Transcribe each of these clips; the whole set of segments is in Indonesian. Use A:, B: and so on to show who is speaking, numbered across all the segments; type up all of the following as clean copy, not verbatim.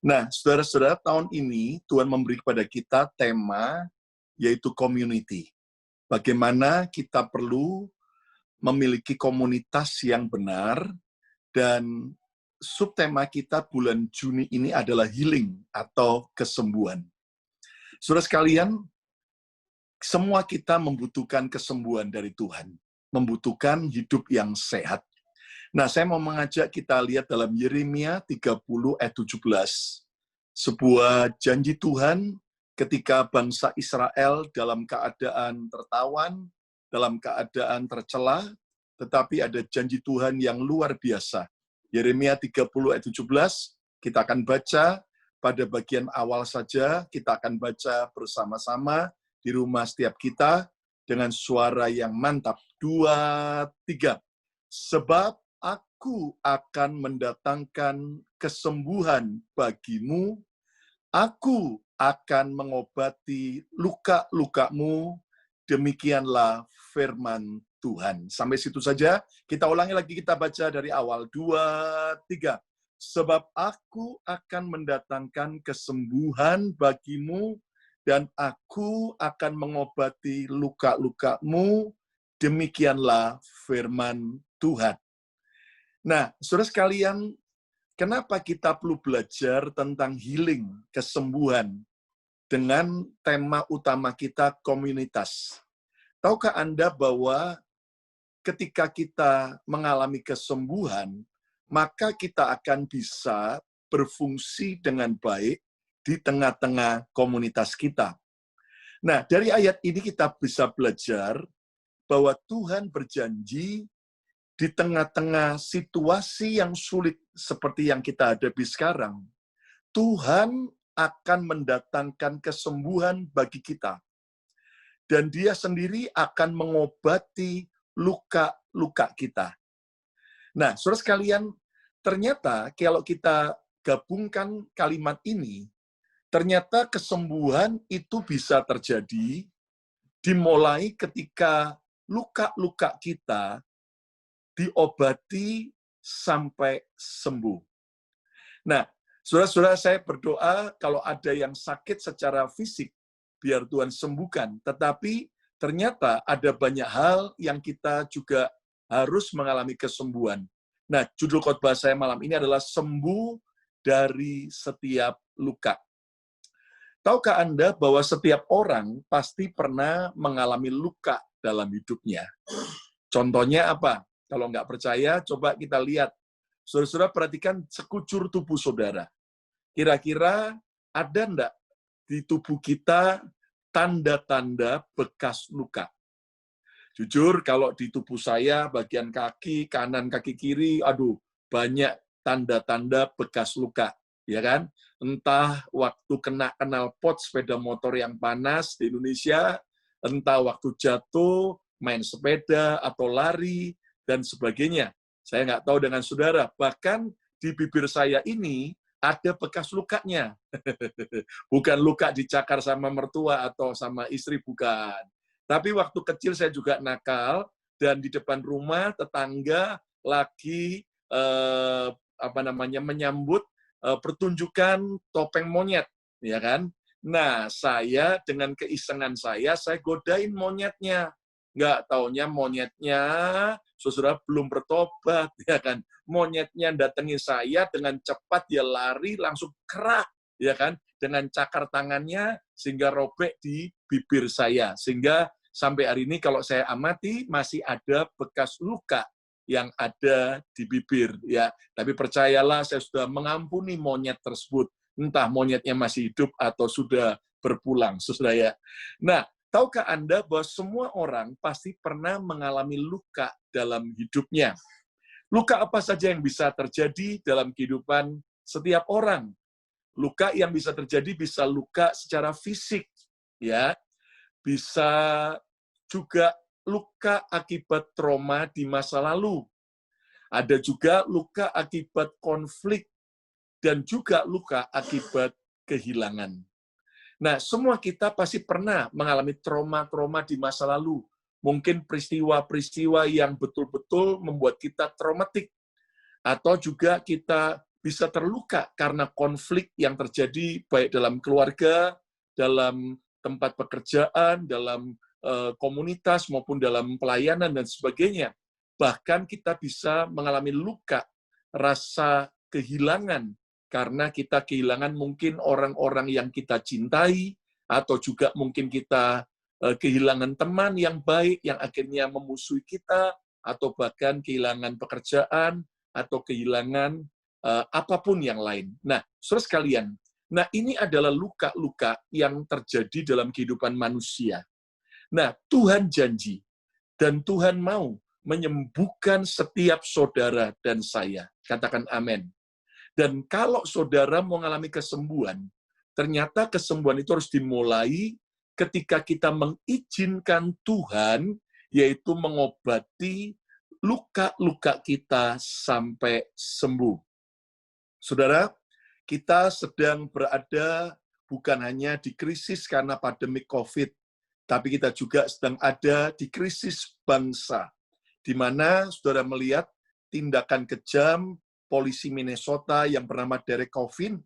A: Nah, saudara-saudara, tahun ini Tuhan memberi kepada kita tema yaitu community. Bagaimana kita perlu memiliki komunitas yang benar, dan subtema kita bulan Juni ini adalah healing atau kesembuhan. Saudara sekalian, semua kita membutuhkan kesembuhan dari Tuhan, membutuhkan hidup yang sehat. Nah, saya mau mengajak kita lihat dalam Yeremia 30 ayat 17, sebuah janji Tuhan ketika bangsa Israel dalam keadaan tertawan, dalam keadaan tercela, tetapi ada janji Tuhan yang luar biasa. Yeremia 30 ayat 17, kita akan baca pada bagian awal saja, kita akan baca bersama-sama di rumah setiap kita dengan suara yang mantap. 2, 3. Sebab aku akan mendatangkan kesembuhan bagimu, aku akan mengobati luka-lukamu, demikianlah firman Tuhan. Sampai situ saja, kita ulangi lagi, kita baca dari awal. 2, 3. Sebab aku akan mendatangkan kesembuhan bagimu, dan aku akan mengobati luka-lukamu, demikianlah firman Tuhan. Nah, saudara sekalian, kenapa kita perlu belajar tentang healing, kesembuhan, dengan tema utama kita komunitas? Tahukah Anda bahwa ketika kita mengalami kesembuhan, maka kita akan bisa berfungsi dengan baik di tengah-tengah komunitas kita. Nah, dari ayat ini kita bisa belajar bahwa Tuhan berjanji di tengah-tengah situasi yang sulit seperti yang kita hadapi sekarang, Tuhan akan mendatangkan kesembuhan bagi kita. Dan Dia sendiri akan mengobati luka-luka kita. Nah, saudara sekalian, ternyata kalau kita gabungkan kalimat ini, ternyata kesembuhan itu bisa terjadi dimulai ketika luka-luka kita diobati sampai sembuh. Nah, saudara-saudara, saya berdoa kalau ada yang sakit secara fisik, biar Tuhan sembuhkan. Tetapi ternyata ada banyak hal yang kita juga harus mengalami kesembuhan. Nah, judul khotbah saya malam ini adalah sembuh dari setiap luka. Tahukah Anda bahwa setiap orang pasti pernah mengalami luka dalam hidupnya? Contohnya apa? Kalau nggak percaya, coba kita lihat. Saudara-saudara perhatikan sekujur tubuh saudara. Kira-kira ada enggak di tubuh kita tanda-tanda bekas luka? Jujur, kalau di tubuh saya, bagian kaki, kanan, kaki kiri, aduh, banyak tanda-tanda bekas luka. Ya kan? Entah waktu kena knalpot sepeda motor yang panas di Indonesia, entah waktu jatuh, main sepeda, atau lari, dan sebagainya. Saya nggak tahu dengan saudara, bahkan di bibir saya ini ada bekas lukanya. Bukan luka dicakar sama mertua atau sama istri, bukan. Tapi waktu kecil saya juga nakal, dan di depan rumah tetangga lagi menyambut pertunjukan topeng monyet, ya kan? Nah, saya dengan keisengan saya godain monyetnya. Nggak taunya monyetnya, saudara belum bertobat, ya kan? Monyetnya datangi saya dengan cepat, dia lari langsung kerak, ya kan? Dengan cakar tangannya sehingga robek di bibir saya. Sehingga sampai hari ini kalau saya amati masih ada bekas luka yang ada di bibir, ya. Tapi percayalah, saya sudah mengampuni monyet tersebut. Entah monyetnya masih hidup atau sudah berpulang, saudara ya. Nah, tahukah Anda bahwa semua orang pasti pernah mengalami luka dalam hidupnya? Luka apa saja yang bisa terjadi dalam kehidupan setiap orang? Luka yang bisa terjadi bisa luka secara fisik, ya. Bisa juga luka akibat trauma di masa lalu. Ada juga luka akibat konflik dan juga luka akibat kehilangan. Nah, semua kita pasti pernah mengalami trauma-trauma di masa lalu. Mungkin peristiwa-peristiwa yang betul-betul membuat kita traumatik. Atau juga kita bisa terluka karena konflik yang terjadi baik dalam keluarga, dalam tempat pekerjaan, dalam komunitas, maupun dalam pelayanan dan sebagainya. Bahkan kita bisa mengalami luka, rasa kehilangan, karena kita kehilangan mungkin orang-orang yang kita cintai, atau juga mungkin kita kehilangan teman yang baik yang akhirnya memusuhi kita, atau bahkan kehilangan pekerjaan, atau kehilangan apapun yang lain. Nah, saudara sekalian, ini adalah luka-luka yang terjadi dalam kehidupan manusia. Nah, Tuhan janji, dan Tuhan mau menyembuhkan setiap saudara dan saya. Katakan amin. Dan kalau saudara mengalami kesembuhan, ternyata kesembuhan itu harus dimulai ketika kita mengizinkan Tuhan, yaitu mengobati luka-luka kita sampai sembuh. Saudara, kita sedang berada bukan hanya di krisis karena pandemi COVID, tapi kita juga sedang ada di krisis bangsa, di mana saudara melihat tindakan kejam polisi Minnesota yang bernama Derek Chauvin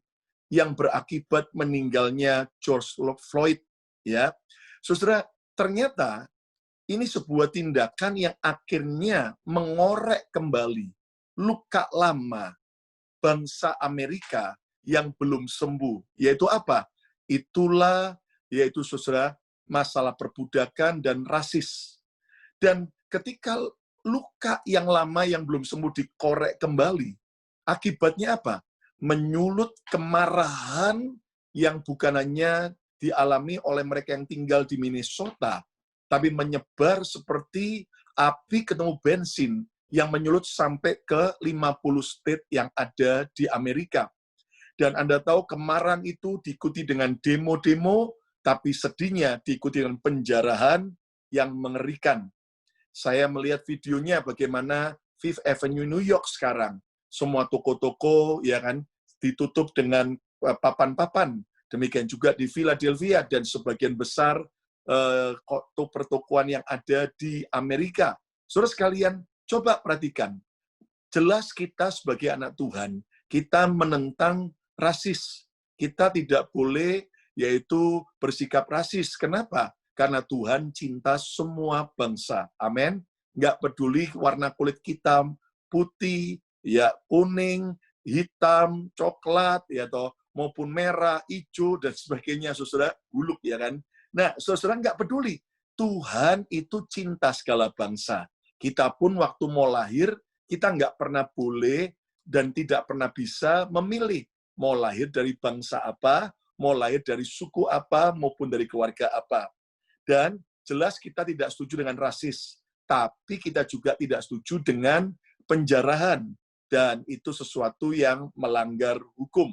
A: yang berakibat meninggalnya George Floyd. Ya, saudara, ternyata ini sebuah tindakan yang akhirnya mengorek kembali luka lama bangsa Amerika yang belum sembuh. Yaitu apa? Itulah, yaitu saudara, masalah perbudakan dan rasis. Dan ketika luka yang lama yang belum sembuh dikorek kembali, akibatnya apa? Menyulut kemarahan yang bukan hanya dialami oleh mereka yang tinggal di Minnesota, tapi menyebar seperti api ketemu bensin yang menyulut sampai ke 50 state yang ada di Amerika. Dan Anda tahu kemarahan itu diikuti dengan demo-demo, tapi sedihnya diikuti dengan penjarahan yang mengerikan. Saya melihat videonya bagaimana Fifth Avenue New York sekarang. Semua toko-toko ya kan ditutup dengan papan-papan. Demikian juga di Philadelphia dan sebagian besar pertokoan yang ada di Amerika. Saudara sekalian, coba perhatikan. Jelas kita sebagai anak Tuhan, kita menentang rasis. Kita tidak boleh yaitu bersikap rasis. Kenapa? Karena Tuhan cinta semua bangsa. Amin. Nggak peduli warna kulit kita, putih, ya kuning, hitam, coklat, ya toh, maupun merah, hijau, dan sebagainya, saudara, buluk, ya kan? Nah, saudara nggak peduli. Tuhan itu cinta segala bangsa. Kita pun waktu mau lahir, kita nggak pernah boleh dan tidak pernah bisa memilih mau lahir dari bangsa apa, mau lahir dari suku apa, maupun dari keluarga apa. Dan jelas kita tidak setuju dengan rasis, tapi kita juga tidak setuju dengan penjarahan, dan itu sesuatu yang melanggar hukum.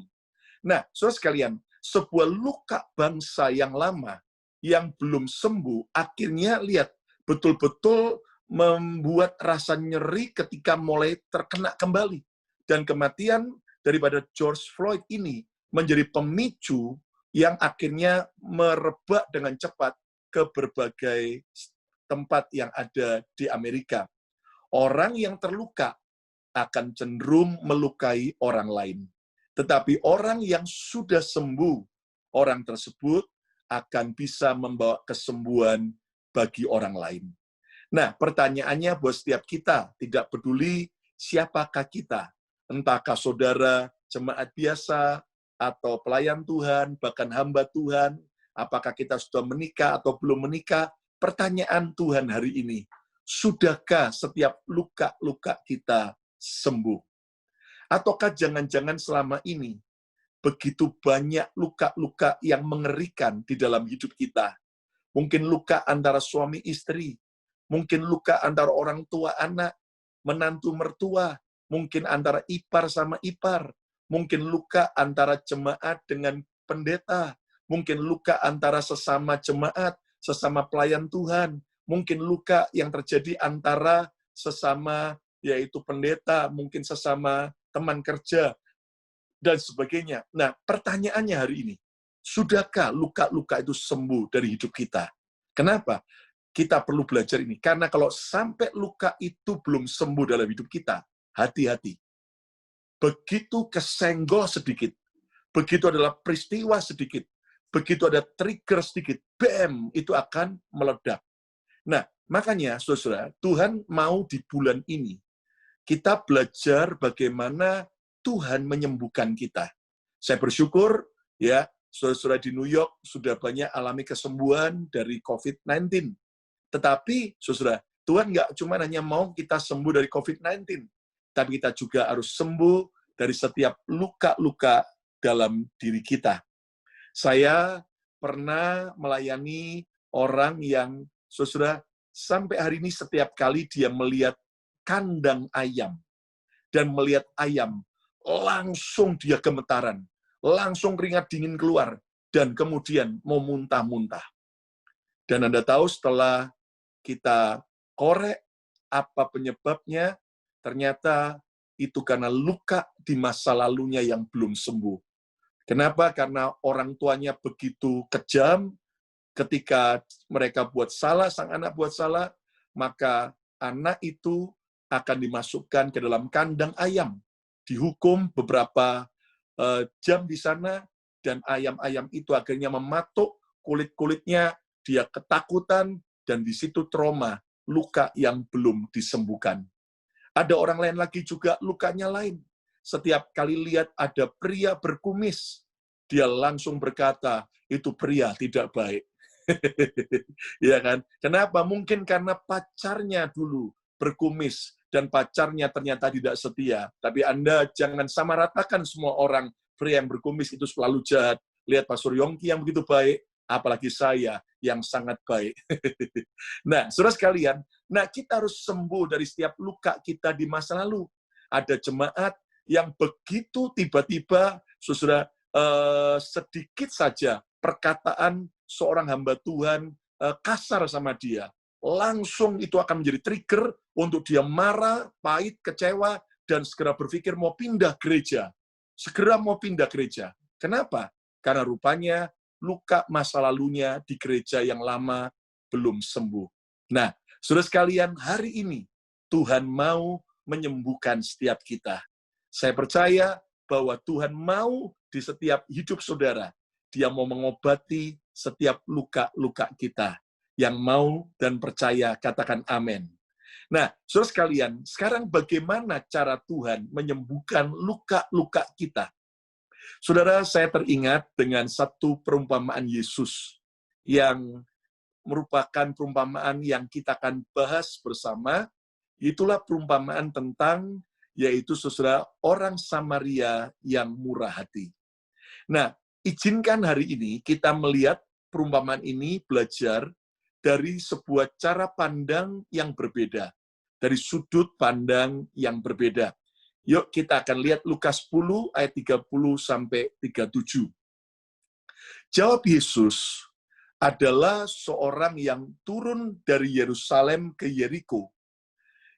A: Nah, saudara sekalian, sebuah luka bangsa yang lama, yang belum sembuh, akhirnya lihat, betul-betul membuat rasa nyeri ketika mulai terkena kembali. Dan kematian daripada George Floyd ini menjadi pemicu yang akhirnya merebak dengan cepat ke berbagai tempat yang ada di Amerika. Orang yang terluka akan cenderung melukai orang lain. Tetapi orang yang sudah sembuh, orang tersebut akan bisa membawa kesembuhan bagi orang lain. Nah, pertanyaannya buat setiap kita, tidak peduli siapakah kita, entahkah saudara jemaat biasa, atau pelayan Tuhan, bahkan hamba Tuhan, apakah kita sudah menikah atau belum menikah, pertanyaan Tuhan hari ini, sudahkah setiap luka-luka kita sembuh? Ataukah jangan-jangan selama ini, begitu banyak luka-luka yang mengerikan di dalam hidup kita? Mungkin luka antara suami istri, mungkin luka antara orang tua anak, menantu mertua, mungkin antara ipar sama ipar, mungkin luka antara jemaat dengan pendeta, mungkin luka antara sesama jemaat, sesama pelayan Tuhan, mungkin luka yang terjadi antara sesama yaitu pendeta, mungkin sesama teman kerja, dan sebagainya. Nah, pertanyaannya hari ini, sudahkah luka-luka itu sembuh dari hidup kita? Kenapa? Kita perlu belajar ini. Karena kalau sampai luka itu belum sembuh dalam hidup kita, hati-hati. begitu kesenggol sedikit, begitu adalah peristiwa sedikit, begitu ada trigger sedikit, bam, itu akan meledak. Nah, makanya, saudara, Tuhan mau di bulan ini, kita belajar bagaimana Tuhan menyembuhkan kita. Saya bersyukur, ya, saudara-saudara di New York sudah banyak alami kesembuhan dari COVID-19. Tetapi, saudara, Tuhan nggak cuma hanya mau kita sembuh dari COVID-19, tapi kita juga harus sembuh dari setiap luka-luka dalam diri kita. Saya pernah melayani orang yang, saudara, sampai hari ini setiap kali dia melihat kandang ayam, dan melihat ayam, langsung dia gemetaran, langsung keringat dingin keluar, dan kemudian mau muntah-muntah. Dan Anda tahu setelah kita korek apa penyebabnya, ternyata itu karena luka di masa lalunya yang belum sembuh. Kenapa? Karena orang tuanya begitu kejam, ketika mereka buat salah, sang anak buat salah, maka anak itu akan dimasukkan ke dalam kandang ayam, dihukum beberapa jam di sana, dan ayam-ayam itu akhirnya mematuk kulit-kulitnya, dia ketakutan, dan di situ trauma, luka yang belum disembuhkan. Ada orang lain lagi juga lukanya lain. Setiap kali lihat ada pria berkumis, dia langsung berkata, itu pria tidak baik. Ya kan? Kenapa? Mungkin karena pacarnya dulu berkumis, dan pacarnya ternyata tidak setia. Tapi Anda jangan samaratakan semua orang pria yang berkumis itu selalu jahat. Lihat Pastor Yongki yang begitu baik, apalagi saya yang sangat baik. Nah, saudara sekalian, kita harus sembuh dari setiap luka kita di masa lalu. Ada jemaat yang begitu tiba-tiba, saudara, sedikit saja perkataan seorang hamba Tuhan kasar sama dia, langsung itu akan menjadi trigger untuk dia marah, pahit, kecewa, dan segera berpikir mau pindah gereja. Segera mau pindah gereja. Kenapa? Karena rupanya luka masa lalunya di gereja yang lama belum sembuh. Nah, saudara sekalian, hari ini Tuhan mau menyembuhkan setiap kita. Saya percaya bahwa Tuhan mau di setiap hidup saudara, Dia mau mengobati setiap luka-luka kita. Yang mau dan percaya, katakan amin. Nah, saudara sekalian, sekarang bagaimana cara Tuhan menyembuhkan luka-luka kita? Saudara, saya teringat dengan satu perumpamaan Yesus yang merupakan perumpamaan yang kita akan bahas bersama. Itulah perumpamaan tentang, yaitu saudara, orang Samaria yang murah hati. Nah, izinkan hari ini kita melihat perumpamaan ini, belajar dari sebuah cara pandang yang berbeda, dari sudut pandang yang berbeda. Yuk kita akan lihat Lukas 10 ayat 30-37. Jawab Yesus, adalah seorang yang turun dari Yerusalem ke Yeriko.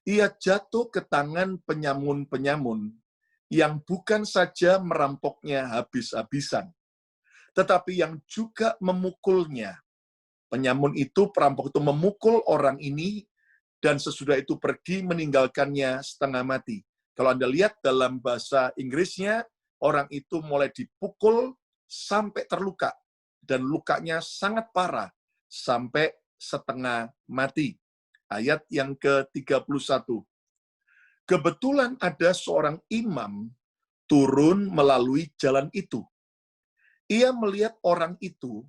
A: Ia jatuh ke tangan penyamun-penyamun yang bukan saja merampoknya habis-habisan, tetapi yang juga memukulnya. Penyamun itu, perampok itu memukul orang ini, dan sesudah itu pergi meninggalkannya setengah mati. Kalau Anda lihat dalam bahasa Inggrisnya, orang itu mulai dipukul sampai terluka, dan lukanya sangat parah, sampai setengah mati. Ayat yang ke-31. Kebetulan ada seorang imam turun melalui jalan itu. Ia melihat orang itu,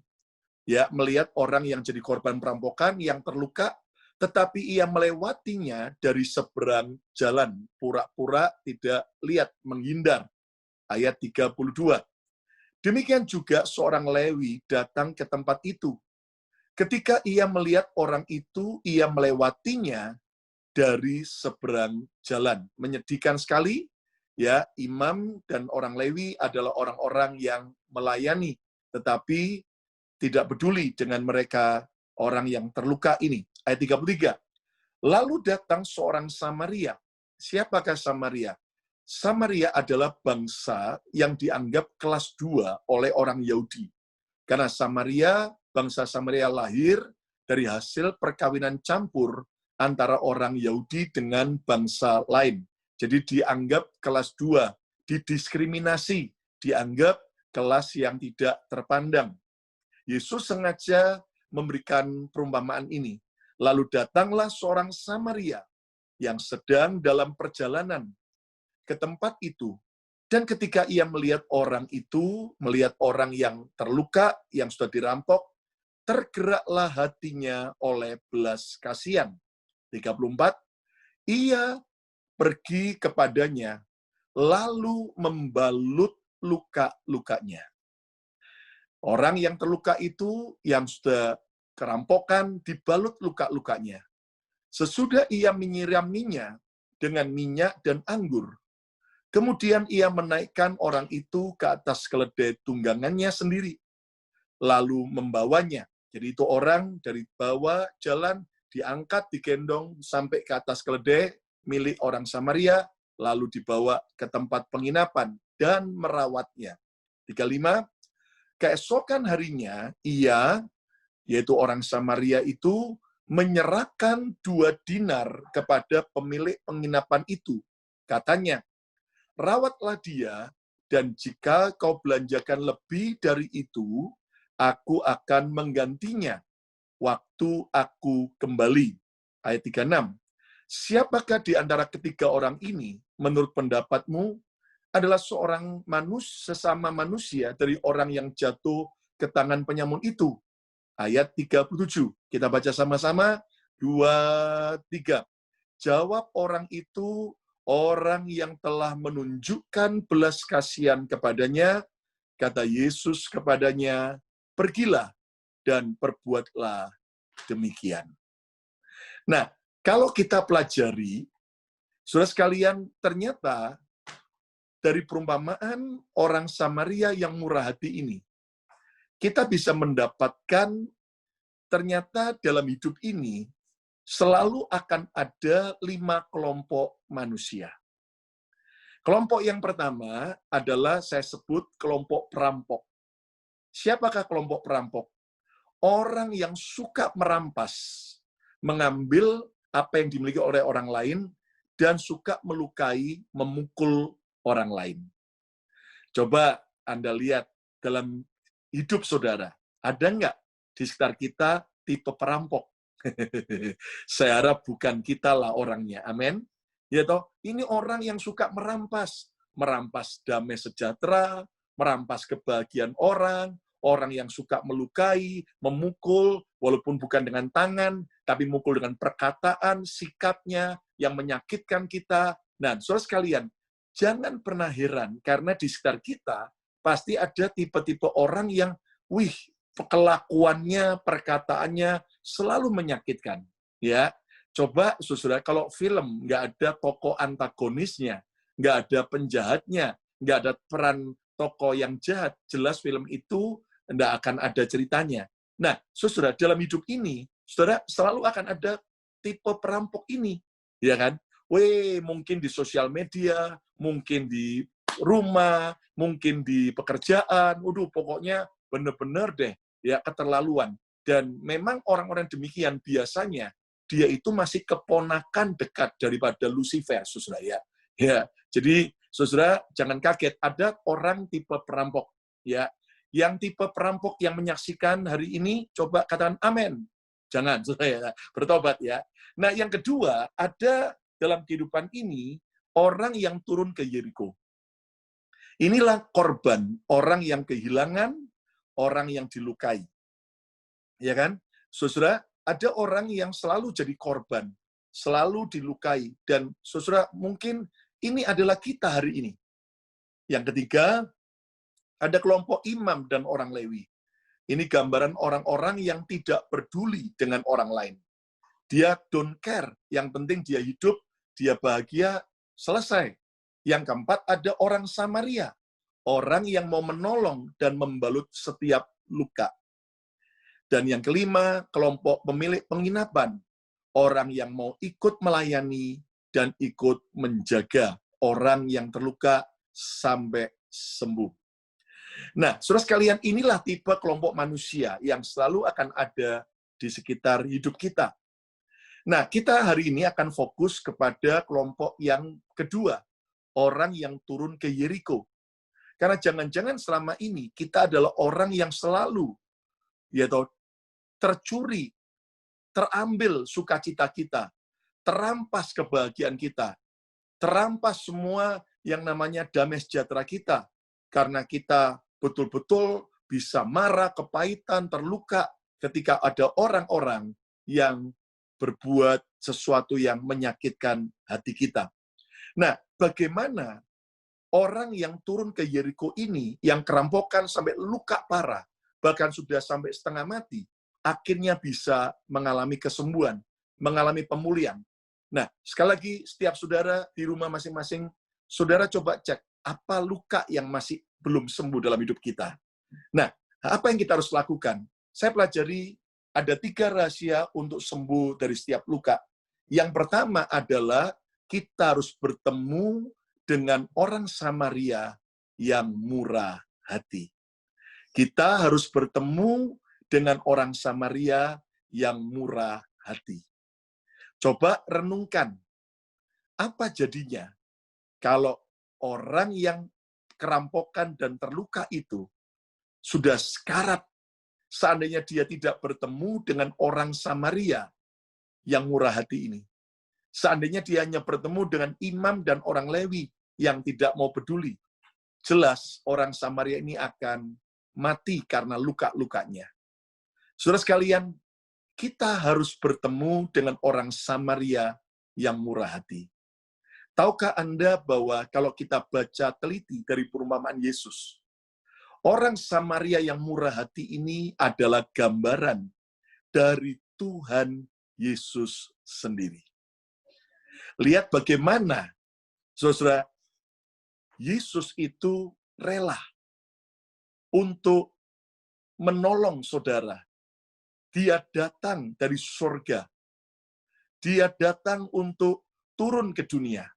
A: melihat orang yang jadi korban perampokan, yang terluka, tetapi ia melewatinya dari seberang jalan, pura-pura tidak lihat, menghindar. Ayat 32. Demikian juga seorang Lewi datang ke tempat itu. Ketika ia melihat orang itu, ia melewatinya dari seberang jalan. Menyedihkan sekali, ya, imam dan orang Lewi adalah orang-orang yang melayani, tetapi tidak peduli dengan mereka, orang yang terluka ini. Ayat 33. Lalu datang seorang Samaria. Siapakah Samaria? Samaria adalah bangsa yang dianggap kelas 2 oleh orang Yahudi. Karena bangsa Samaria lahir dari hasil perkawinan campur antara orang Yahudi dengan bangsa lain. Jadi dianggap kelas 2 didiskriminasi, dianggap kelas yang tidak terpandang. Yesus sengaja memberikan perumpamaan ini. Lalu datanglah seorang Samaria yang sedang dalam perjalanan ke tempat itu. Dan ketika ia melihat orang itu, melihat orang yang terluka, yang sudah dirampok, tergeraklah hatinya oleh belas kasihan. 34, ia pergi kepadanya, lalu membalut luka-lukanya. Orang yang terluka itu, yang sudah kerampokan, dibalut luka-lukanya. Sesudah ia menyiraminya dengan minyak dan anggur, kemudian ia menaikkan orang itu ke atas keledai tunggangannya sendiri, lalu membawanya. Jadi itu orang dari bawah jalan, diangkat, digendong sampai ke atas keledai milik orang Samaria, lalu dibawa ke tempat penginapan dan merawatnya. 35, keesokan harinya ia, yaitu orang Samaria itu, menyerahkan 2 dinar kepada pemilik penginapan itu. Katanya, rawatlah dia, dan jika kau belanjakan lebih dari itu, aku akan menggantinya waktu aku kembali. Ayat 36. Siapakah di antara ketiga orang ini, menurut pendapatmu, adalah seorang sesama manusia dari orang yang jatuh ke tangan penyamun itu? Ayat 37. Kita baca sama-sama. 2, 3. Jawab orang itu, orang yang telah menunjukkan belas kasihan kepadanya, kata Yesus kepadanya, pergilah dan perbuatlah demikian. Nah, kalau kita pelajari, saudara sekalian, ternyata dari perumpamaan orang Samaria yang murah hati ini, kita bisa mendapatkan ternyata dalam hidup ini selalu akan ada 5 kelompok manusia. Kelompok yang pertama adalah saya sebut kelompok perampok. Siapakah kelompok perampok? Orang yang suka merampas, mengambil apa yang dimiliki oleh orang lain, dan suka melukai, memukul orang lain. Coba Anda lihat dalam hidup saudara, ada nggak di sekitar kita tipe perampok? Saya harap bukan kita lah orangnya, amin. Ya toh, ini orang yang suka merampas, merampas damai sejahtera, merampas kebahagiaan orang, orang yang suka melukai, memukul, walaupun bukan dengan tangan, tapi mukul dengan perkataan, sikapnya yang menyakitkan kita. Nah, saudara sekalian, jangan pernah heran, karena di sekitar kita pasti ada tipe-tipe orang yang, kelakuannya, perkataannya selalu menyakitkan. Ya, coba saudara, kalau film nggak ada tokoh antagonisnya, nggak ada penjahatnya, nggak ada peran tokoh yang jahat, jelas film itu nggak akan ada ceritanya. Nah, saudara, dalam hidup ini, saudara selalu akan ada tipe perampok ini, ya kan? Mungkin di sosial media, mungkin di rumah, mungkin di pekerjaan, pokoknya benar-benar deh, ya keterlaluan. Dan memang orang-orang demikian biasanya dia itu masih keponakan dekat daripada Lucifer, saudara ya. Ya, jadi saudara jangan kaget, ada orang tipe perampok, ya. Yang tipe perampok yang menyaksikan hari ini, coba katakan amin. Jangan, saudara ya, bertobat ya. Nah, yang kedua, ada dalam kehidupan ini orang yang turun ke Yeriko. Inilah korban, orang yang kehilangan, orang yang dilukai. Ya kan? Saudara, ada orang yang selalu jadi korban, selalu dilukai. Dan saudara, mungkin ini adalah kita hari ini. Yang ketiga, ada kelompok imam dan orang Lewi. Ini gambaran orang-orang yang tidak peduli dengan orang lain. Dia don't care, yang penting dia hidup, dia bahagia, selesai. Yang keempat, ada orang Samaria, orang yang mau menolong dan membalut setiap luka. Dan yang kelima, kelompok pemilik penginapan, orang yang mau ikut melayani dan ikut menjaga orang yang terluka sampai sembuh. Nah, saudara sekalian, inilah tipe kelompok manusia yang selalu akan ada di sekitar hidup kita. Nah, kita hari ini akan fokus kepada kelompok yang kedua, orang yang turun ke Yeriko. Karena jangan-jangan selama ini kita adalah orang yang selalu tercuri, terambil sukacita kita, terampas kebahagiaan kita, terampas semua yang namanya damai sejahtera kita, karena kita betul-betul bisa marah, kepahitan, terluka ketika ada orang-orang yang berbuat sesuatu yang menyakitkan hati kita. Nah, bagaimana orang yang turun ke Yeriko ini, yang kerampokan sampai luka parah, bahkan sudah sampai setengah mati, akhirnya bisa mengalami kesembuhan, mengalami pemulihan. Nah, sekali lagi, setiap saudara di rumah masing-masing, saudara coba cek, apa luka yang masih belum sembuh dalam hidup kita. Nah, apa yang kita harus lakukan? Saya pelajari ada 3 rahasia untuk sembuh dari setiap luka. Yang pertama adalah kita harus bertemu dengan orang Samaria yang murah hati. Kita harus bertemu dengan orang Samaria yang murah hati. Coba renungkan, apa jadinya kalau orang yang kerampokan dan terluka itu sudah sekarat, seandainya dia tidak bertemu dengan orang Samaria yang murah hati ini. Seandainya dia hanya bertemu dengan imam dan orang Lewi yang tidak mau peduli, jelas orang Samaria ini akan mati karena luka-lukanya. Saudara sekalian, kita harus bertemu dengan orang Samaria yang murah hati. Tahukah Anda bahwa kalau kita baca teliti dari perumpamaan Yesus, orang Samaria yang murah hati ini adalah gambaran dari Tuhan Yesus sendiri. Lihat bagaimana, saudara, Yesus itu rela untuk menolong saudara. Dia datang dari surga. Dia datang untuk turun ke dunia.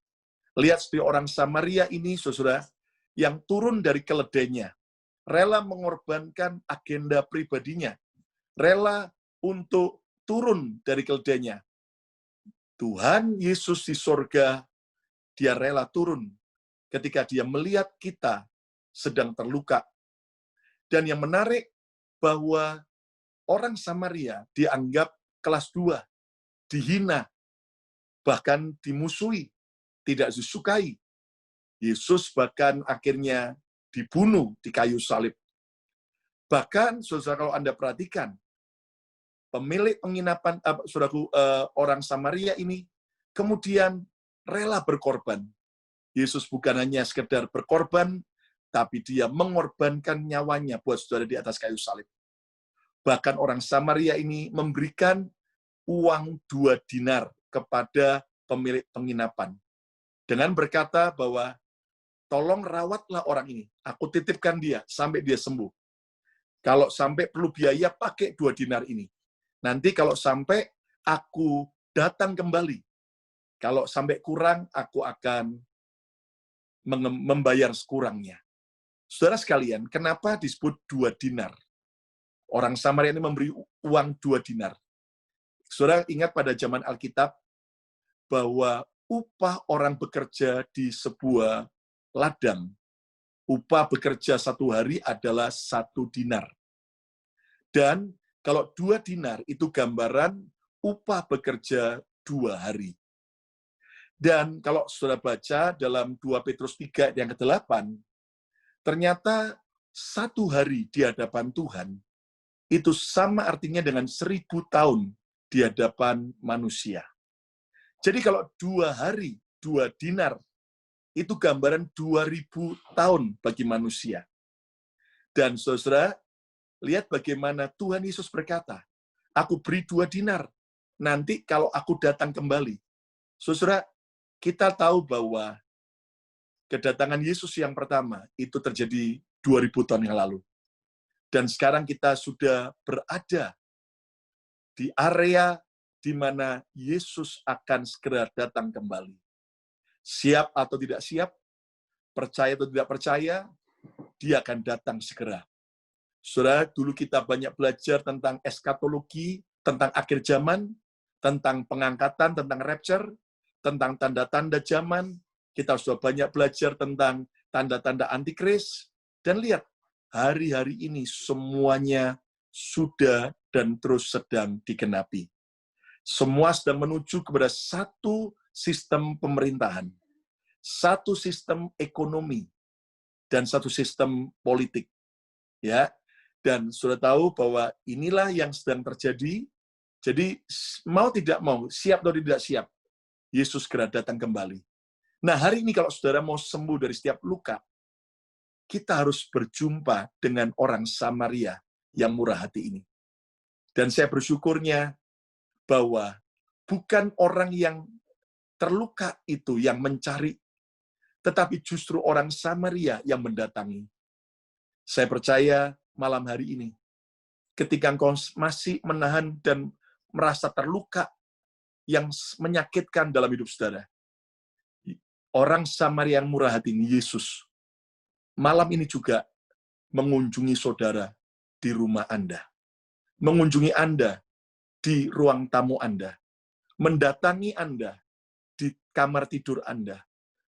A: Lihat seperti orang Samaria ini, saudara, yang turun dari keledainya. Rela mengorbankan agenda pribadinya. Rela untuk turun dari keledainya. Tuhan Yesus di surga, dia rela turun ketika dia melihat kita sedang terluka. Dan yang menarik bahwa orang Samaria dianggap kelas 2, dihina, bahkan dimusuhi, tidak disukai. Yesus bahkan akhirnya dibunuh di kayu salib. Bahkan, saudara, kalau Anda perhatikan, pemilik penginapan, saudaraku, orang Samaria ini kemudian rela berkorban. Yesus bukan hanya sekedar berkorban, tapi dia mengorbankan nyawanya buat saudara di atas kayu salib. Bahkan orang Samaria ini memberikan uang 2 dinar kepada pemilik penginapan. Dengan berkata bahwa, tolong rawatlah orang ini, aku titipkan dia sampai dia sembuh. Kalau sampai perlu biaya, pakai 2 dinar ini. Nanti kalau sampai aku datang kembali, kalau sampai kurang, aku akan membayar sekurangnya. Saudara sekalian, kenapa disebut 2 dinar? Orang Samaria ini memberi uang 2 dinar. Saudara ingat pada zaman Alkitab, bahwa upah orang bekerja di sebuah ladang, upah bekerja 1 hari adalah 1 dinar. Dan kalau 2 dinar itu gambaran upah bekerja 2 hari. Dan kalau saudara baca dalam 2 Petrus 3 yang ke-8, ternyata 1 hari di hadapan Tuhan, itu sama artinya dengan 1000 tahun di hadapan manusia. Jadi kalau 2 hari, 2 dinar, itu gambaran 2000 tahun bagi manusia. Dan saudara, lihat bagaimana Tuhan Yesus berkata, aku beri 2 dinar, nanti kalau aku datang kembali. Saudara, kita tahu bahwa kedatangan Yesus yang pertama itu terjadi 2000 tahun yang lalu. Dan sekarang kita sudah berada di area di mana Yesus akan segera datang kembali. Siap atau tidak siap, percaya atau tidak percaya, dia akan datang segera. Saudara, dulu kita banyak belajar tentang eskatologi, tentang akhir zaman, tentang pengangkatan, tentang rapture, tentang tanda-tanda zaman, Kita sudah banyak belajar tentang tanda-tanda antikris, dan lihat, hari-hari ini semuanya sudah dan terus sedang digenapi. Semua sedang menuju kepada satu sistem pemerintahan, satu sistem ekonomi, dan satu sistem politik. Ya, dan sudah tahu bahwa inilah yang sedang terjadi. Jadi mau tidak mau, siap atau tidak siap, Yesus segera datang kembali. Nah, hari ini kalau saudara mau sembuh dari setiap luka, kita harus berjumpa dengan orang Samaria yang murah hati ini. Dan saya bersyukurnya bahwa bukan orang yang terluka itu yang mencari, tetapi justru orang Samaria yang mendatangi. Saya percaya malam hari ini, ketika engkau masih menahan dan merasa terluka yang menyakitkan dalam hidup saudara, orang Samaria yang murah hati ini, Yesus, malam ini juga mengunjungi saudara di rumah Anda, mengunjungi Anda di ruang tamu Anda, mendatangi Anda di kamar tidur Anda,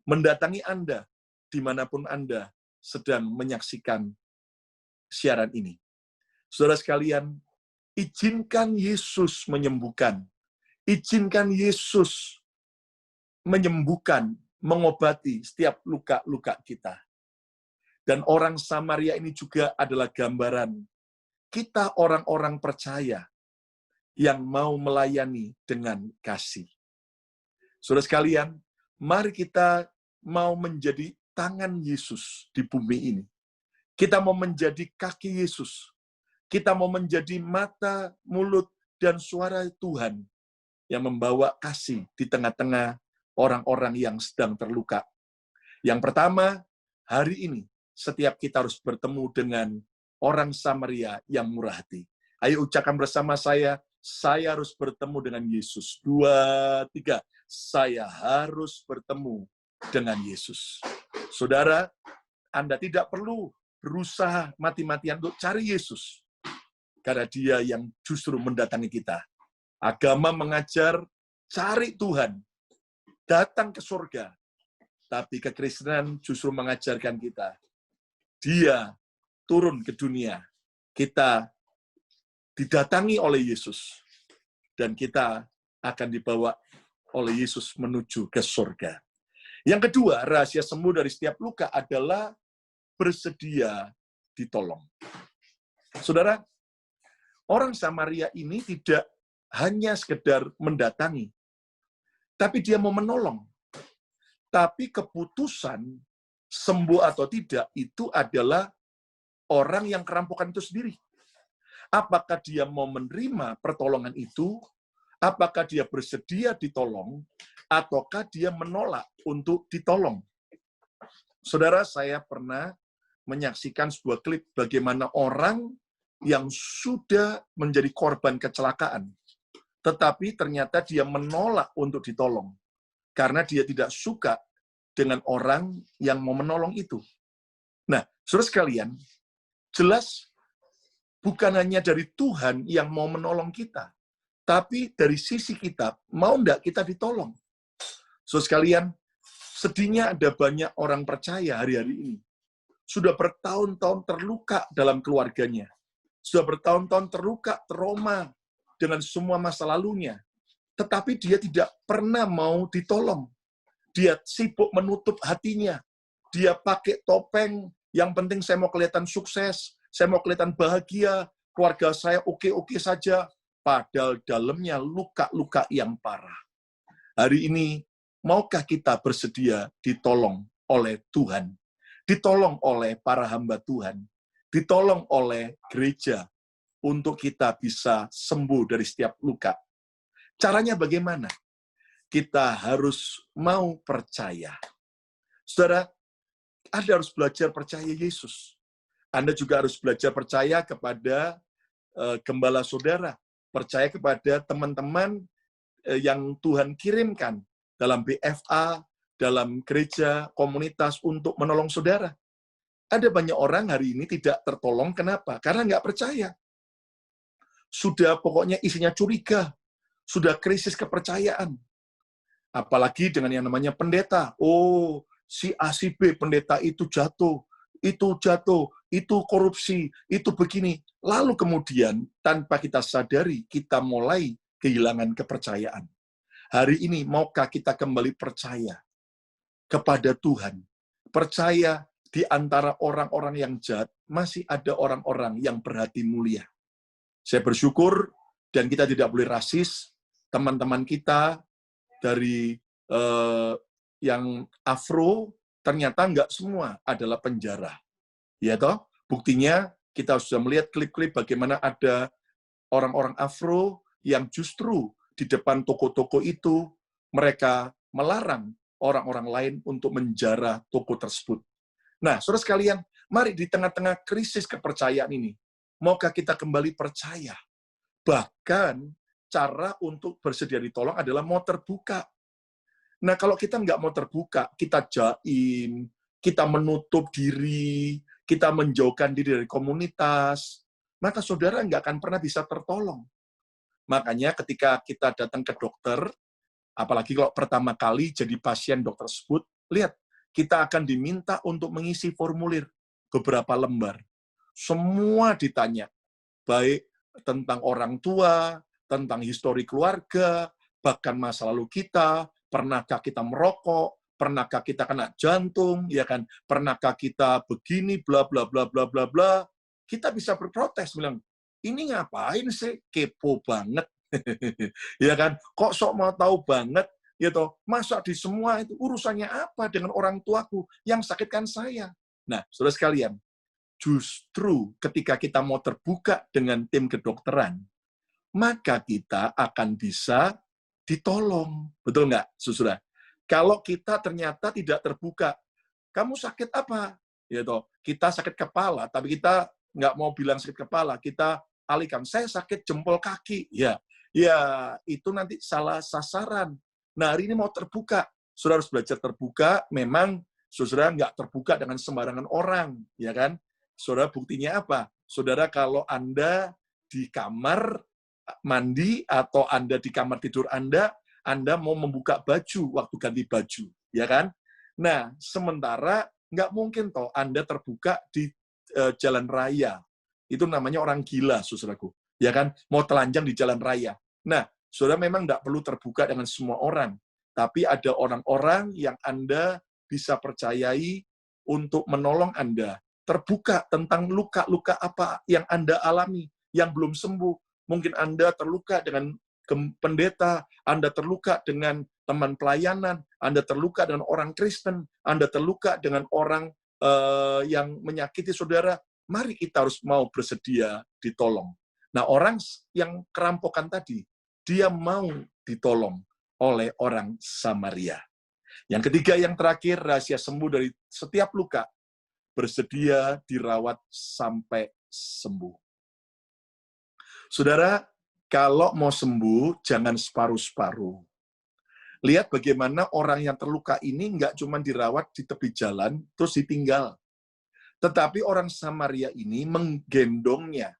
A: mendatangi Anda dimanapun Anda sedang menyaksikan siaran ini. Saudara sekalian, izinkan Yesus menyembuhkan, izinkan Yesus menyembuhkan, mengobati setiap luka-luka kita. Dan orang Samaria ini juga adalah gambaran kita orang-orang percaya yang mau melayani dengan kasih. Saudara sekalian, mari kita mau menjadi tangan Yesus di bumi ini. Kita mau menjadi kaki Yesus. Kita mau menjadi mata, mulut, dan suara Tuhan yang membawa kasih di tengah-tengah orang-orang yang sedang terluka. Yang pertama, hari ini, setiap kita harus bertemu dengan orang Samaria yang murah hati. Ayo ucapkan bersama saya harus bertemu dengan Yesus. 2, 3, saya harus bertemu dengan Yesus. Saudara, Anda tidak perlu berusaha mati-matian untuk cari Yesus, karena Dia yang justru mendatangi kita. Agama mengajar cari Tuhan, datang ke surga. Tapi kekristenan justru mengajarkan kita, Dia turun ke dunia. Kita didatangi oleh Yesus. Dan kita akan dibawa oleh Yesus menuju ke surga. Yang kedua, rahasia sembuh dari setiap luka adalah bersedia ditolong. Saudara, orang Samaria ini tidak hanya sekedar mendatangi, tapi dia mau menolong. Tapi keputusan sembuh atau tidak itu adalah orang yang kerampokan itu sendiri. Apakah dia mau menerima pertolongan itu, apakah dia bersedia ditolong, ataukah dia menolak untuk ditolong. Saudara, saya pernah menyaksikan sebuah klip bagaimana orang yang sudah menjadi korban kecelakaan, tetapi ternyata dia menolak untuk ditolong, karena dia tidak suka dengan orang yang mau menolong itu. Nah, saudara sekalian, jelas bukan hanya dari Tuhan yang mau menolong kita, tapi dari sisi kita, mau enggak kita ditolong. Saudara sekalian, sedihnya ada banyak orang percaya hari-hari ini, sudah bertahun-tahun terluka dalam keluarganya, sudah bertahun-tahun terluka, trauma dengan semua masa lalunya, tetapi dia tidak pernah mau ditolong. Dia sibuk menutup hatinya. Dia pakai topeng, yang penting saya mau kelihatan sukses, saya mau kelihatan bahagia, keluarga saya oke-oke saja, padahal dalamnya luka-luka yang parah. Hari ini, maukah kita bersedia ditolong oleh Tuhan? Ditolong oleh para hamba Tuhan, ditolong oleh gereja, untuk kita bisa sembuh dari setiap luka. Caranya bagaimana? Kita harus mau percaya. Saudara, Anda harus belajar percaya Yesus. Anda juga harus belajar percaya kepada gembala saudara, percaya kepada teman-teman yang Tuhan kirimkan dalam BFA, dalam gereja, komunitas untuk menolong saudara. Ada banyak orang hari ini tidak tertolong, kenapa? Karena nggak percaya. Sudah pokoknya isinya curiga, sudah krisis kepercayaan. Apalagi dengan yang namanya pendeta. Oh, si A, si B, pendeta itu jatuh, itu korupsi, itu begini. Lalu kemudian, tanpa kita sadari, kita mulai kehilangan kepercayaan. Hari ini, maukah kita kembali percaya kepada Tuhan? Percaya di antara orang-orang yang jahat, masih ada orang-orang yang berhati mulia. Saya bersyukur, dan kita tidak boleh rasis, teman-teman kita dari yang Afro, ternyata nggak semua adalah penjara. Ya toh? Buktinya, kita sudah melihat klip-klip bagaimana ada orang-orang Afro yang justru di depan toko-toko itu, mereka melarang orang-orang lain untuk menjara toko tersebut. Nah, saudara sekalian, mari di tengah-tengah krisis kepercayaan ini, maukah kita kembali percaya? Bahkan, cara untuk bersedia ditolong adalah mau terbuka. Nah, kalau kita nggak mau terbuka, kita jaim, kita menutup diri, kita menjauhkan diri dari komunitas, maka saudara nggak akan pernah bisa tertolong. Makanya ketika kita datang ke dokter, apalagi kalau pertama kali jadi pasien dokter tersebut, lihat, kita akan diminta untuk mengisi formulir beberapa lembar. Semua ditanya, baik tentang orang tua, tentang histori keluarga, bahkan masa lalu kita, pernahkah kita merokok, pernahkah kita kena jantung, ya kan? Pernahkah kita begini, bla bla bla bla bla bla. Kita bisa berprotes, bilang, ini ngapain sih? Kepo banget. Ya kan? Kok sok mau tahu banget? Gitu. Masa di semua itu urusannya apa dengan orang tuaku yang sakitkan saya? Nah, saudara sekalian, justru ketika kita mau terbuka dengan tim kedokteran, maka kita akan bisa ditolong. Betul nggak, saudara? Kalau kita ternyata tidak terbuka, kamu sakit apa? Ya toh, kita sakit kepala, tapi kita nggak mau bilang sakit kepala, kita alihkan, saya sakit jempol kaki. Ya, itu nanti salah sasaran. Nah, hari ini mau terbuka. Saudara harus belajar terbuka, memang saudara nggak terbuka dengan sembarangan orang, ya kan? Saudara buktinya apa? Saudara kalau Anda di kamar mandi atau Anda di kamar tidur Anda mau membuka baju waktu ganti baju, ya kan? Nah, sementara nggak mungkin toh Anda terbuka di jalan raya. Itu namanya orang gila, saudaraku. Ya kan? Mau telanjang di jalan raya. Nah, saudara memang nggak perlu terbuka dengan semua orang. Tapi ada orang-orang yang Anda bisa percayai untuk menolong Anda. Terbuka tentang luka-luka apa yang Anda alami, yang belum sembuh. Mungkin Anda terluka dengan pendeta, Anda terluka dengan teman pelayanan, Anda terluka dengan orang Kristen, Anda terluka dengan orang yang menyakiti saudara. Mari kita harus mau bersedia ditolong. Nah, orang yang kerampokan tadi, dia mau ditolong oleh orang Samaria. Yang ketiga, yang terakhir, rahasia sembuh dari setiap luka, bersedia dirawat sampai sembuh. Saudara, kalau mau sembuh, jangan separuh-separuh. Lihat bagaimana orang yang terluka ini nggak cuma dirawat di tepi jalan, terus ditinggal. Tetapi orang Samaria ini menggendongnya,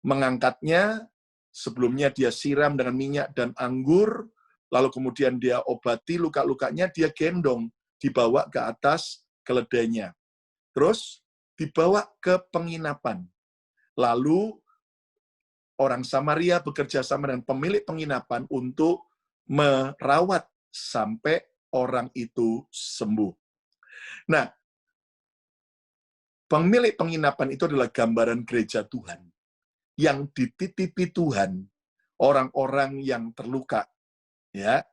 A: mengangkatnya, sebelumnya dia siram dengan minyak dan anggur, lalu kemudian dia obati luka-lukanya, dia gendong, dibawa ke atas keledainya. Terus dibawa ke penginapan. Lalu orang Samaria bekerja sama dengan pemilik penginapan untuk merawat sampai orang itu sembuh. Nah, pemilik penginapan itu adalah gambaran gereja Tuhan yang dititipi Tuhan orang-orang yang terluka, ya.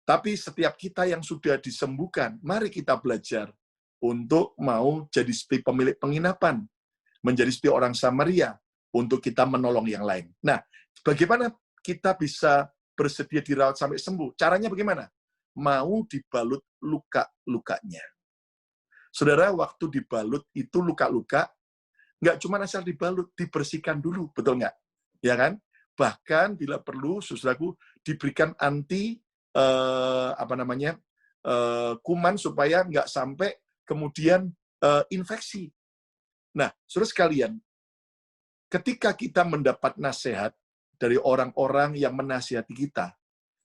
A: Tapi setiap kita yang sudah disembuhkan, mari kita belajar untuk mau jadi seperti pemilik penginapan, menjadi seperti orang Samaria untuk kita menolong yang lain. Nah, bagaimana kita bisa bersedia dirawat sampai sembuh? Caranya bagaimana? Mau dibalut luka-lukanya. Saudara, waktu dibalut itu luka-luka, nggak cuma asal dibalut, dibersihkan dulu, betul nggak? Ya kan? Bahkan bila perlu, saudaraku, diberikan kuman supaya nggak sampai kemudian infeksi. Nah, saudara sekalian, ketika kita mendapat nasihat dari orang-orang yang menasihati kita,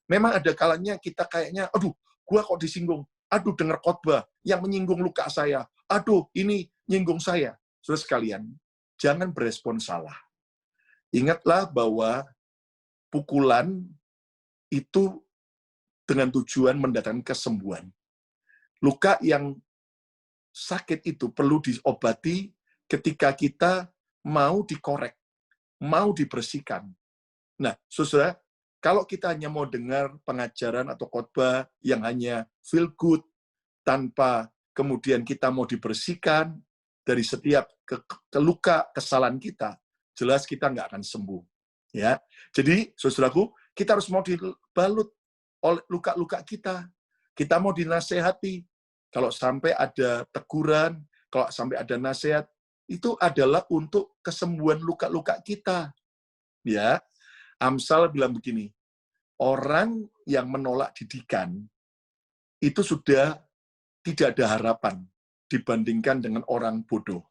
A: Memang ada kalanya kita kayaknya, aduh, gua kok disinggung. Aduh, dengar khotbah yang menyinggung luka saya. Aduh, ini nyinggung saya. Saudara sekalian, jangan berespon salah. Ingatlah bahwa pukulan itu dengan tujuan mendatangkan kesembuhan. Luka yang sakit itu perlu diobati ketika kita mau dikorek, mau dibersihkan. Nah, saudara, kalau kita hanya mau dengar pengajaran atau khotbah yang hanya feel good, tanpa kemudian kita mau dibersihkan dari setiap luka kesalahan kita, jelas kita nggak akan sembuh. Ya, jadi saudaraku, kita harus mau dibalut oleh luka-luka kita. Kita mau dinasehati. Kalau sampai ada teguran, kalau sampai ada nasihat, itu adalah untuk kesembuhan luka-luka kita. Ya, Amsal bilang begini, orang yang menolak didikan itu sudah tidak ada harapan dibandingkan dengan orang bodoh.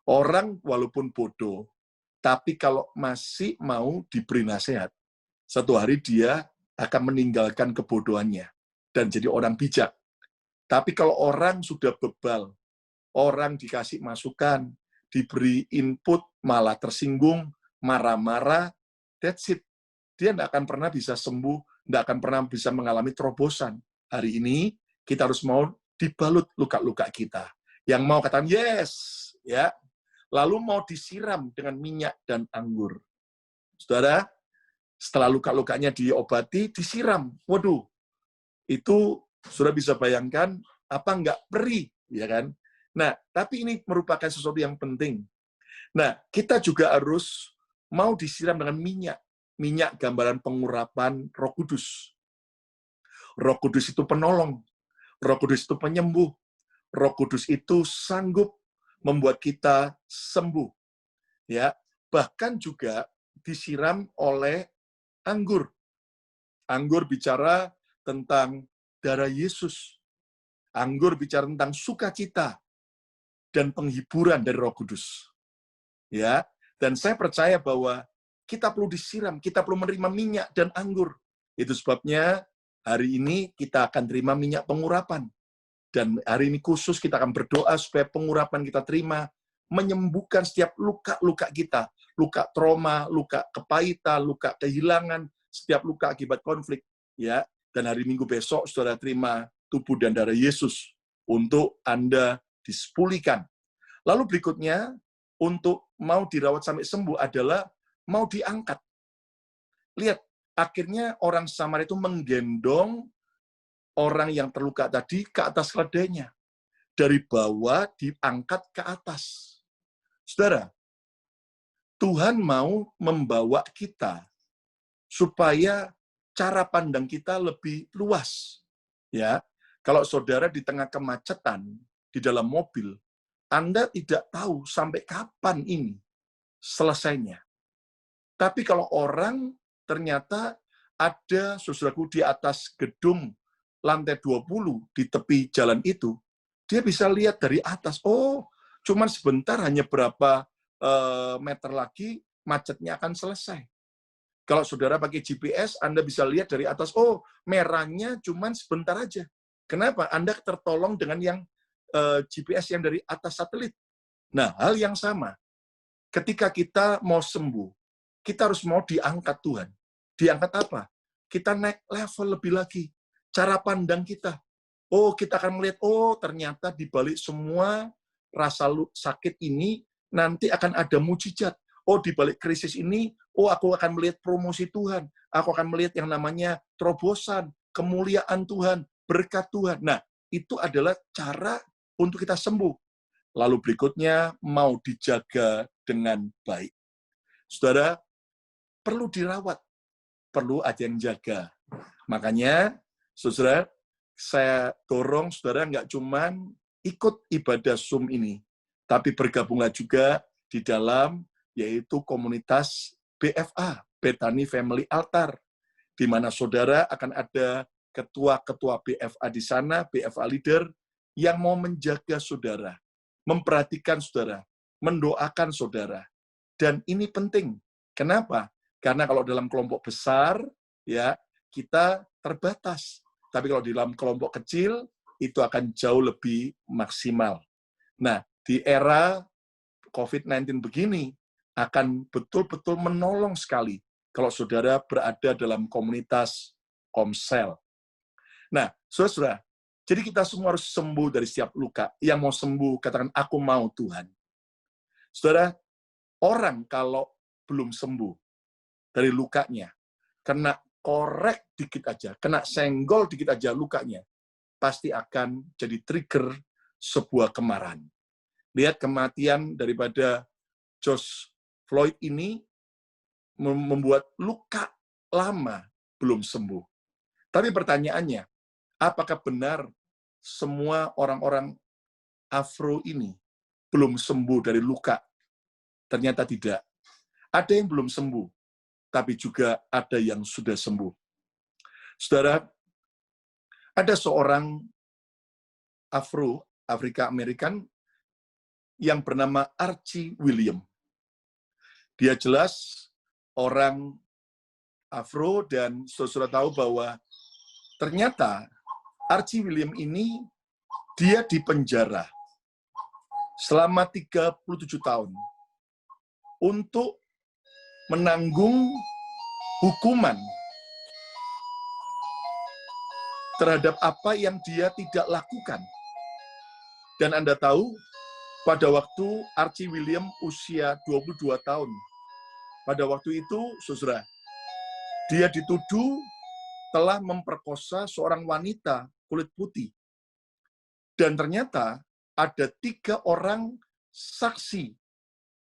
A: Orang walaupun bodoh, tapi kalau masih mau diberi nasihat, satu hari dia akan meninggalkan kebodohannya dan jadi orang bijak. Tapi kalau orang sudah bebal, orang dikasih masukan, diberi input, malah tersinggung, marah-marah, that's it. Dia tidak akan pernah bisa sembuh, tidak akan pernah bisa mengalami terobosan. Hari ini kita harus mau dibalut luka-luka kita. Yang mau katakan yes, ya. Lalu mau disiram dengan minyak dan anggur. Saudara, setelah luka-lukanya diobati, disiram. Waduh, itu sudah bisa bayangkan apa enggak perih, ya kan? Nah, tapi ini merupakan sesuatu yang penting. Nah, kita juga harus mau disiram dengan minyak. Minyak gambaran pengurapan Roh Kudus. Roh Kudus itu penolong. Roh Kudus itu penyembuh. Roh Kudus itu sanggup membuat kita sembuh. Ya, bahkan juga disiram oleh anggur. Anggur bicara tentang darah Yesus. Anggur bicara tentang sukacita dan penghiburan dari Roh Kudus. Ya, dan saya percaya bahwa kita perlu disiram, kita perlu menerima minyak dan anggur. Itu sebabnya hari ini kita akan terima minyak pengurapan. Dan hari ini khusus kita akan berdoa supaya pengurapan kita terima, menyembuhkan setiap luka-luka kita. Luka trauma, luka kepahitan, luka kehilangan, setiap luka akibat konflik. Ya, dan hari Minggu besok, saudara terima tubuh dan darah Yesus untuk Anda disepulihkan. Lalu berikutnya, untuk mau dirawat sampai sembuh adalah mau diangkat. Lihat, akhirnya orang Samaria itu menggendong orang yang terluka tadi ke atas keledainya. Dari bawah diangkat ke atas. Saudara, Tuhan mau membawa kita supaya cara pandang kita lebih luas. Ya, kalau saudara di tengah kemacetan di dalam mobil, Anda tidak tahu sampai kapan ini selesainya. Tapi kalau orang ternyata ada saudaraku di atas gedung lantai 20 di tepi jalan itu, dia bisa lihat dari atas, oh, cuman sebentar, hanya berapa meter lagi macetnya akan selesai. Kalau saudara pakai GPS, Anda bisa lihat dari atas, oh, merahnya cuman sebentar aja. Kenapa? Anda tertolong dengan yang GPS yang dari atas satelit. Nah, hal yang sama. Ketika kita mau sembuh, kita harus mau diangkat Tuhan. Diangkat apa? Kita naik level lebih lagi. Cara pandang kita. Oh, kita akan melihat, oh, ternyata di balik semua rasa sakit ini, nanti akan ada mujizat. Oh, di balik krisis ini, oh, aku akan melihat promosi Tuhan. Aku akan melihat yang namanya terobosan, kemuliaan Tuhan, berkat Tuhan. Nah, itu adalah cara untuk kita sembuh. Lalu berikutnya, mau dijaga dengan baik. Saudara, perlu dirawat, perlu ada yang jaga. Makanya, saudara, saya dorong saudara nggak cuman ikut ibadah Zoom ini, tapi bergabunglah juga di dalam yaitu komunitas BFA, Bethany Family Altar, di mana saudara akan ada ketua-ketua BFA di sana, BFA leader, yang mau menjaga saudara, memperhatikan saudara, mendoakan saudara. Dan ini penting. Kenapa? Karena kalau dalam kelompok besar, ya, kita terbatas. Tapi kalau di dalam kelompok kecil, itu akan jauh lebih maksimal. Nah, di era COVID-19 begini, akan betul-betul menolong sekali kalau saudara berada dalam komunitas komsel. Nah, saudara, jadi kita semua harus sembuh dari setiap luka. Yang mau sembuh, katakan, aku mau Tuhan. Saudara, orang kalau belum sembuh dari lukanya, kena korek dikit aja, kena senggol dikit aja lukanya, pasti akan jadi trigger sebuah kemarahan. Lihat kematian daripada George Floyd ini membuat luka lama belum sembuh. Tapi pertanyaannya, apakah benar semua orang-orang Afro ini belum sembuh dari luka? Ternyata tidak. Ada yang belum sembuh, tapi juga ada yang sudah sembuh. Saudara, ada seorang Afrika Amerikan yang bernama Archie William. Dia jelas orang Afro dan saudara tahu bahwa ternyata Archie William ini dia dipenjara selama 37 tahun untuk menanggung hukuman terhadap apa yang dia tidak lakukan. Dan Anda tahu, pada waktu Archie William usia 22 tahun, pada waktu itu, saudara, dia dituduh telah memperkosa seorang wanita kulit putih. Dan ternyata ada 3 orang saksi,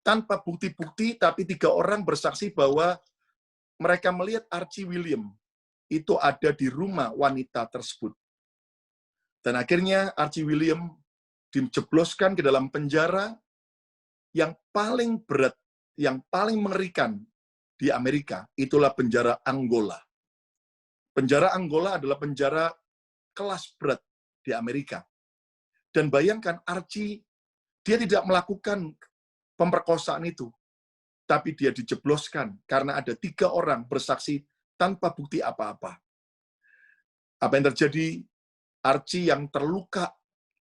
A: tanpa bukti-bukti, tapi 3 orang bersaksi bahwa mereka melihat Archie William itu ada di rumah wanita tersebut. Dan akhirnya Archie William dijebloskan ke dalam penjara yang paling berat, yang paling mengerikan di Amerika, itulah penjara Angola. Penjara Angola adalah penjara kelas berat di Amerika. Dan bayangkan Archie, dia tidak melakukan pemerkosaan itu, tapi dia dijebloskan karena ada 3 orang bersaksi tanpa bukti apa-apa. Apa yang terjadi? Archie yang terluka,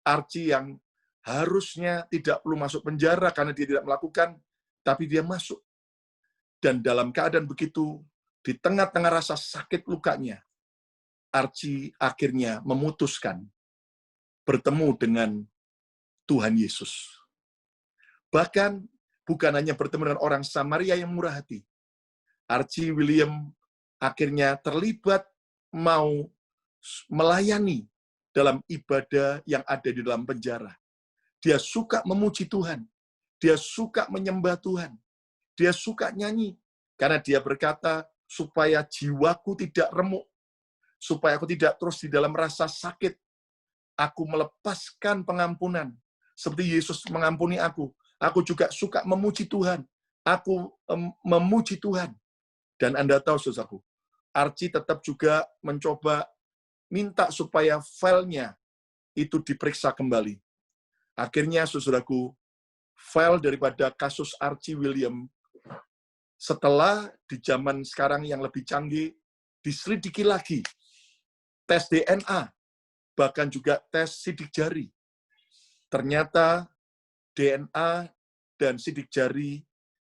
A: Archie yang harusnya tidak perlu masuk penjara karena dia tidak melakukan, tapi dia masuk. Dan dalam keadaan begitu, di tengah-tengah rasa sakit lukanya, Archie akhirnya memutuskan bertemu dengan Tuhan Yesus. Bahkan bukan hanya bertemu dengan orang Samaria yang murah hati. Archie William akhirnya terlibat mau melayani dalam ibadah yang ada di dalam penjara. Dia suka memuji Tuhan. Dia suka menyembah Tuhan. Dia suka nyanyi. Karena dia berkata, supaya jiwaku tidak remuk. Supaya aku tidak terus di dalam rasa sakit. Aku melepaskan pengampunan. Seperti Yesus mengampuni aku. Aku juga suka memuji Tuhan. Aku memuji Tuhan. Dan Anda tahu, saudaraku, Archie tetap juga mencoba minta supaya filenya itu diperiksa kembali. Akhirnya, saudaraku, file daripada kasus Archie William setelah di zaman sekarang yang lebih canggih, diselidiki lagi, tes DNA, bahkan juga tes sidik jari. Ternyata DNA dan sidik jari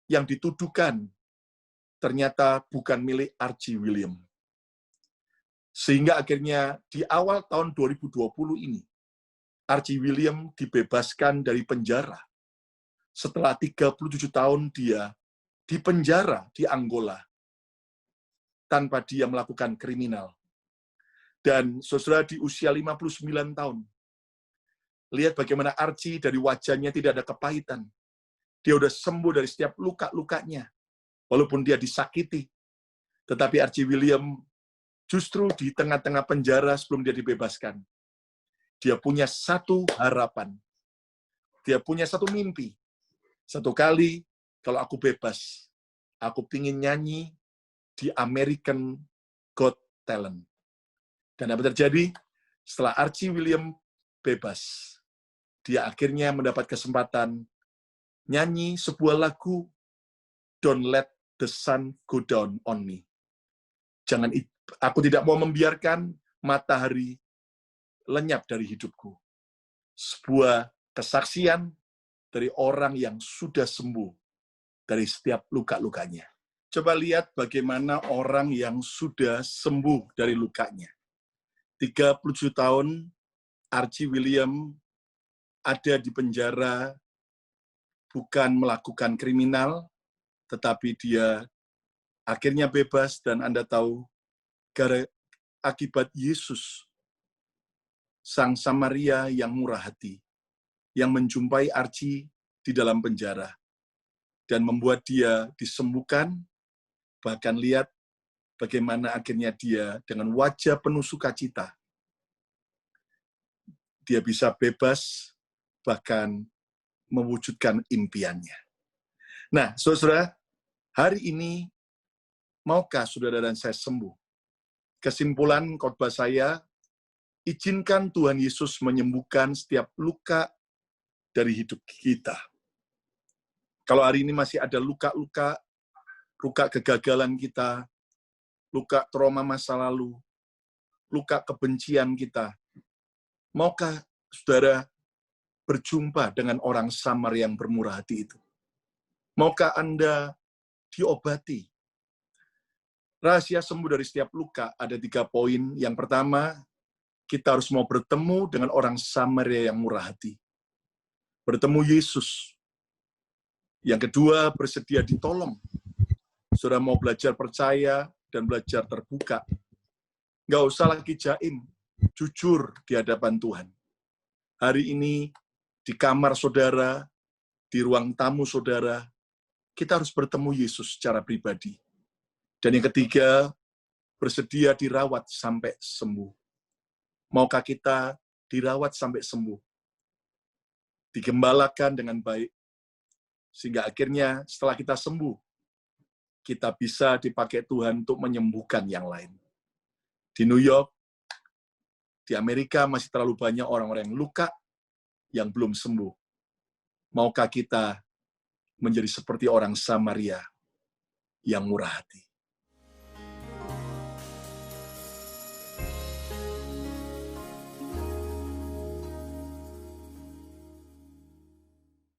A: yang dituduhkan ternyata bukan milik Archie William. Sehingga akhirnya di awal tahun 2020 ini, Archie William dibebaskan dari penjara. Setelah 37 tahun dia di penjara di Angola, tanpa dia melakukan kriminal. Dan saudara di usia 59 tahun, lihat bagaimana Archie dari wajahnya tidak ada kepahitan. Dia udah sembuh dari setiap luka-lukanya. Walaupun dia disakiti. Tetapi Archie William justru di tengah-tengah penjara sebelum dia dibebaskan, dia punya satu harapan. Dia punya satu mimpi. Satu kali, kalau aku bebas, aku ingin nyanyi di American Got Talent. Dan apa terjadi? Setelah Archie William bebas, dia akhirnya mendapat kesempatan nyanyi sebuah lagu, Don't Let the Sun Go Down on Me. Aku tidak mau membiarkan matahari lenyap dari hidupku. Sebuah kesaksian dari orang yang sudah sembuh dari setiap luka-lukanya. Coba lihat bagaimana orang yang sudah sembuh dari lukanya. 37 tahun, Archie William ada di penjara bukan melakukan kriminal, tetapi dia akhirnya bebas, dan Anda tahu, akibat Yesus, Sang Samaria yang murah hati, yang menjumpai Archie di dalam penjara, dan membuat dia disembuhkan, bahkan lihat bagaimana akhirnya dia dengan wajah penuh sukacita, dia bisa bebas, bahkan mewujudkan impiannya. Nah, saudara, hari ini, maukah saudara dan saya sembuh? Kesimpulan khotbah saya, izinkan Tuhan Yesus menyembuhkan setiap luka dari hidup kita. Kalau hari ini masih ada luka-luka, luka kegagalan kita, luka trauma masa lalu, luka kebencian kita, maukah saudara berjumpa dengan orang samar yang bermurah hati itu? Maukah Anda diobati? Rahasia sembuh dari setiap luka ada 3 poin. Yang pertama, kita harus mau bertemu dengan orang Samaria yang murah hati. Bertemu Yesus. Yang kedua, bersedia ditolong. Saudara mau belajar percaya dan belajar terbuka. Nggak usah lagi jaim, jujur di hadapan Tuhan. Hari ini, di kamar saudara, di ruang tamu saudara, kita harus bertemu Yesus secara pribadi. Dan yang ketiga, bersedia dirawat sampai sembuh. Maukah kita dirawat sampai sembuh? Digembalakan dengan baik, sehingga akhirnya setelah kita sembuh, kita bisa dipakai Tuhan untuk menyembuhkan yang lain. Di New York, di Amerika masih terlalu banyak orang-orang yang luka, yang belum sembuh. Maukah kita menjadi seperti orang Samaria yang murah hati?